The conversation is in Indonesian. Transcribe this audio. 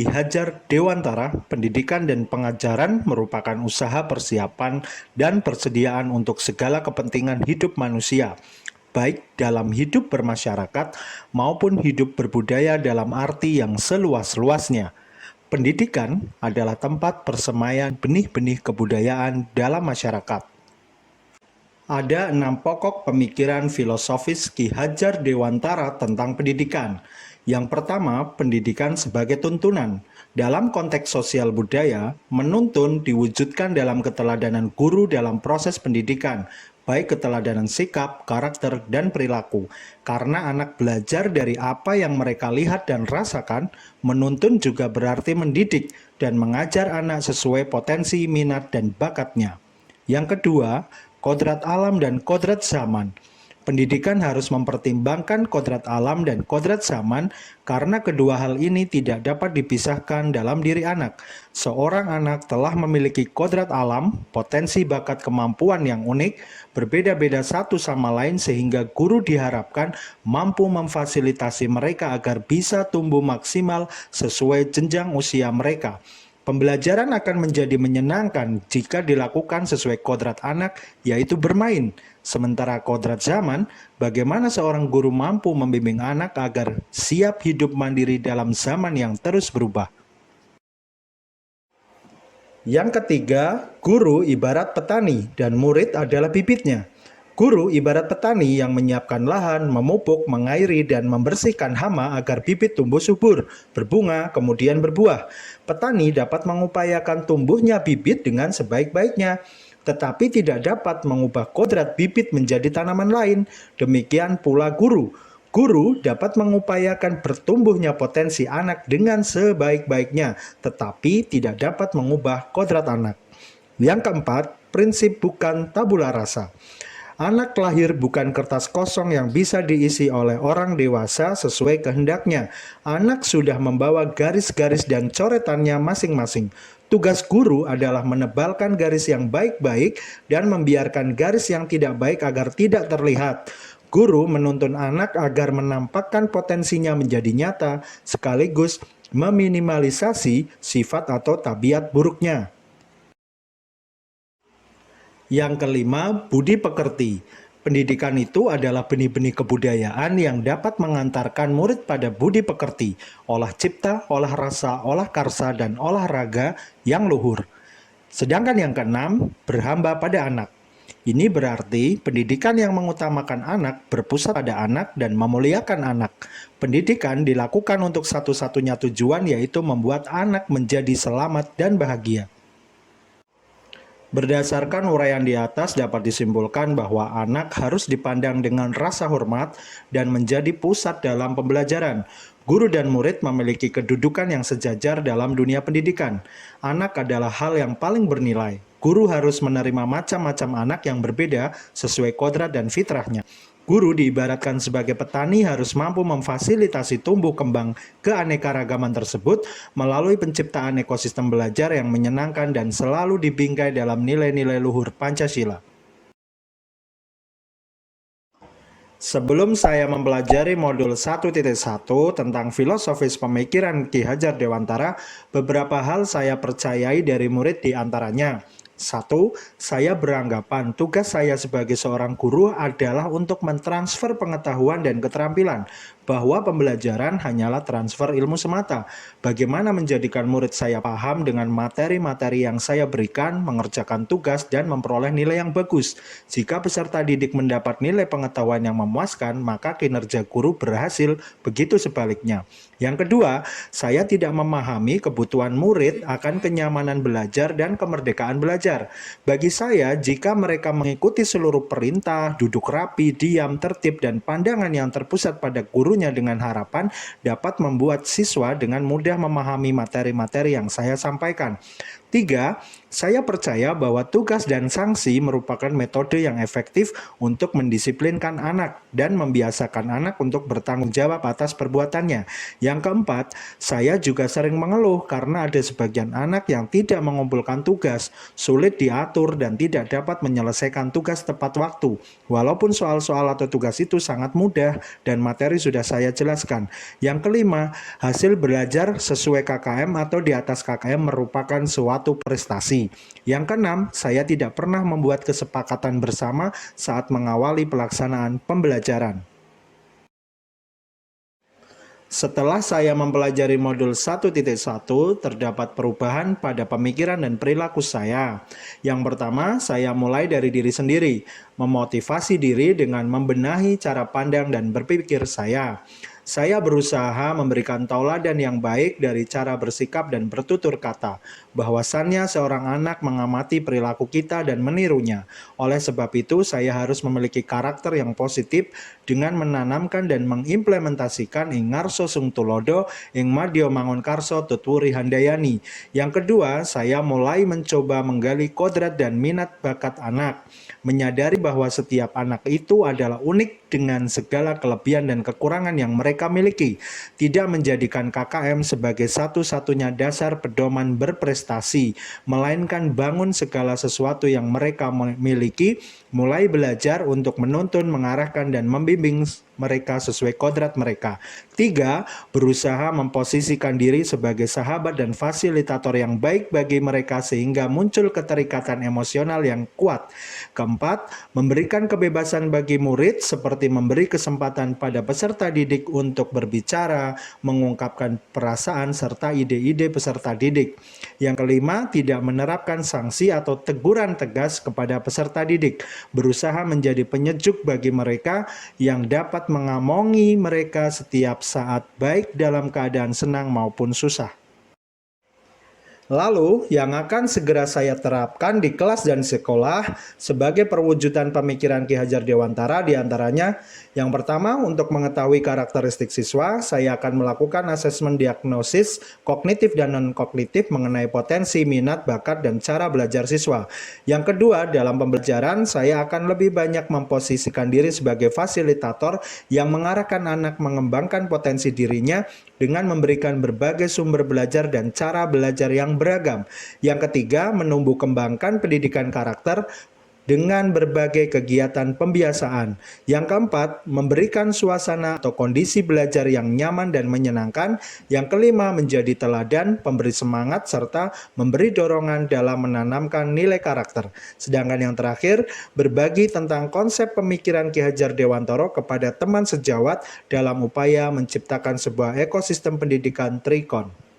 Ki Hajar Dewantara, pendidikan dan pengajaran merupakan usaha persiapan dan persediaan untuk segala kepentingan hidup manusia, baik dalam hidup bermasyarakat maupun hidup berbudaya dalam arti yang seluas-luasnya. Pendidikan adalah tempat persemaian benih-benih kebudayaan dalam masyarakat. Ada 6 pokok pemikiran filosofis Ki Hajar Dewantara tentang pendidikan. Yang pertama, pendidikan sebagai tuntunan. Dalam konteks sosial budaya, menuntun diwujudkan dalam keteladanan guru dalam proses pendidikan, baik keteladanan sikap, karakter, dan perilaku. Karena anak belajar dari apa yang mereka lihat dan rasakan, menuntun juga berarti mendidik dan mengajar anak sesuai potensi, minat, dan bakatnya. Yang kedua, kodrat alam dan kodrat zaman. Pendidikan harus mempertimbangkan kodrat alam dan kodrat zaman karena kedua hal ini tidak dapat dipisahkan dalam diri anak. Seorang anak telah memiliki kodrat alam, potensi bakat kemampuan yang unik, berbeda-beda satu sama lain sehingga guru diharapkan mampu memfasilitasi mereka agar bisa tumbuh maksimal sesuai jenjang usia mereka. Pembelajaran akan menjadi menyenangkan jika dilakukan sesuai kodrat anak, yaitu bermain. Sementara kodrat zaman, bagaimana seorang guru mampu membimbing anak agar siap hidup mandiri dalam zaman yang terus berubah. Yang ketiga, guru ibarat petani dan murid adalah bibitnya. Guru ibarat petani yang menyiapkan lahan, memupuk, mengairi, dan membersihkan hama agar bibit tumbuh subur, berbunga, kemudian berbuah. Petani dapat mengupayakan tumbuhnya bibit dengan sebaik-baiknya, tetapi tidak dapat mengubah kodrat bibit menjadi tanaman lain. Demikian pula guru. Guru dapat mengupayakan bertumbuhnya potensi anak dengan sebaik-baiknya, tetapi tidak dapat mengubah kodrat anak. Yang keempat, prinsip bukan tabula rasa. Anak lahir bukan kertas kosong yang bisa diisi oleh orang dewasa sesuai kehendaknya. Anak sudah membawa garis-garis dan coretannya masing-masing. Tugas guru adalah menebalkan garis yang baik-baik dan membiarkan garis yang tidak baik agar tidak terlihat. Guru menuntun anak agar menampakkan potensinya menjadi nyata, sekaligus meminimalisasi sifat atau tabiat buruknya. Yang kelima, budi pekerti. Pendidikan itu adalah benih-benih kebudayaan yang dapat mengantarkan murid pada budi pekerti, olah cipta, olah rasa, olah karsa, dan olahraga yang luhur. Sedangkan yang keenam, berhamba pada anak. Ini berarti pendidikan yang mengutamakan anak, berpusat pada anak, dan memuliakan anak. Pendidikan dilakukan untuk satu-satunya tujuan, yaitu membuat anak menjadi selamat dan bahagia. Berdasarkan uraian di atas dapat disimpulkan bahwa anak harus dipandang dengan rasa hormat dan menjadi pusat dalam pembelajaran. Guru dan murid memiliki kedudukan yang sejajar dalam dunia pendidikan. Anak adalah hal yang paling bernilai. Guru harus menerima macam-macam anak yang berbeda sesuai kodrat dan fitrahnya. Guru diibaratkan sebagai petani harus mampu memfasilitasi tumbuh kembang keanekaragaman tersebut melalui penciptaan ekosistem belajar yang menyenangkan dan selalu dibingkai dalam nilai-nilai luhur Pancasila. Sebelum saya mempelajari modul 1.1 tentang filosofis pemikiran Ki Hajar Dewantara, beberapa hal saya percayai dari murid di antaranya. 1. Saya beranggapan tugas saya sebagai seorang guru adalah untuk mentransfer pengetahuan dan keterampilan, bahwa pembelajaran hanyalah transfer ilmu semata. Bagaimana menjadikan murid saya paham dengan materi-materi yang saya berikan, mengerjakan tugas, dan memperoleh nilai yang bagus. Jika peserta didik mendapat nilai pengetahuan yang memuaskan, maka kinerja guru berhasil, begitu sebaliknya. Yang kedua, saya tidak memahami kebutuhan murid akan kenyamanan belajar dan kemerdekaan belajar. Bagi saya, jika mereka mengikuti seluruh perintah, duduk rapi, diam, tertib, dan pandangan yang terpusat pada gurunya dengan harapan dapat membuat siswa dengan mudah memahami materi-materi yang saya sampaikan. Tiga, saya percaya bahwa tugas dan sanksi merupakan metode yang efektif untuk mendisiplinkan anak dan membiasakan anak untuk bertanggung jawab atas perbuatannya. Yang keempat, saya juga sering mengeluh karena ada sebagian anak yang tidak mengumpulkan tugas, sulit diatur dan tidak dapat menyelesaikan tugas tepat waktu. Walaupun soal-soal atau tugas itu sangat mudah dan materi sudah saya jelaskan. Yang kelima, hasil belajar sesuai KKM atau di atas KKM merupakan suatu prestasi. Yang keenam, saya tidak pernah membuat kesepakatan bersama saat mengawali pelaksanaan pembelajaran. Setelah saya mempelajari modul 1.1, terdapat perubahan pada pemikiran dan perilaku saya. Yang pertama, saya mulai dari diri sendiri, memotivasi diri dengan membenahi cara pandang dan berpikir saya. Saya berusaha memberikan tauladan yang baik dari cara bersikap dan bertutur kata. Bahwasannya seorang anak mengamati perilaku kita dan menirunya. Oleh sebab itu, saya harus memiliki karakter yang positif dengan menanamkan dan mengimplementasikan ing ngarso sung tulodo ing madya mangun karso tutwuri handayani. Yang kedua, saya mulai mencoba menggali kodrat dan minat bakat anak. Menyadari bahwa setiap anak itu adalah unik dengan segala kelebihan dan kekurangan yang mereka miliki. Tidak menjadikan KKM sebagai satu-satunya dasar pedoman berprestasi, melainkan bangun segala sesuatu yang mereka miliki, mulai belajar untuk menuntun, mengarahkan, dan membimbing mereka sesuai kodrat mereka. Tiga, berusaha memposisikan diri sebagai sahabat dan fasilitator yang baik bagi mereka sehingga muncul keterikatan emosional yang kuat. Keempat, memberikan kebebasan bagi murid seperti memberi kesempatan pada peserta didik untuk berbicara, mengungkapkan perasaan serta ide-ide peserta didik. Yang kelima, tidak menerapkan sanksi atau teguran tegas kepada peserta didik, berusaha menjadi penyejuk bagi mereka yang dapat mengamongi mereka setiap saat baik dalam keadaan senang maupun susah. Lalu, yang akan segera saya terapkan di kelas dan sekolah sebagai perwujudan pemikiran Ki Hajar Dewantara diantaranya, yang pertama, untuk mengetahui karakteristik siswa, saya akan melakukan asesmen diagnosis kognitif dan non-kognitif mengenai potensi, minat, bakat, dan cara belajar siswa. Yang kedua, dalam pembelajaran, saya akan lebih banyak memposisikan diri sebagai fasilitator yang mengarahkan anak mengembangkan potensi dirinya dengan memberikan berbagai sumber belajar dan cara belajar yang beragam. Yang ketiga, menumbuh kembangkan pendidikan karakter dengan berbagai kegiatan pembiasaan. Yang keempat, memberikan suasana atau kondisi belajar yang nyaman dan menyenangkan. Yang kelima, menjadi teladan, pemberi semangat, serta memberi dorongan dalam menanamkan nilai karakter. Sedangkan yang terakhir, berbagi tentang konsep pemikiran Ki Hajar Dewantara kepada teman sejawat dalam upaya menciptakan sebuah ekosistem pendidikan Trikon.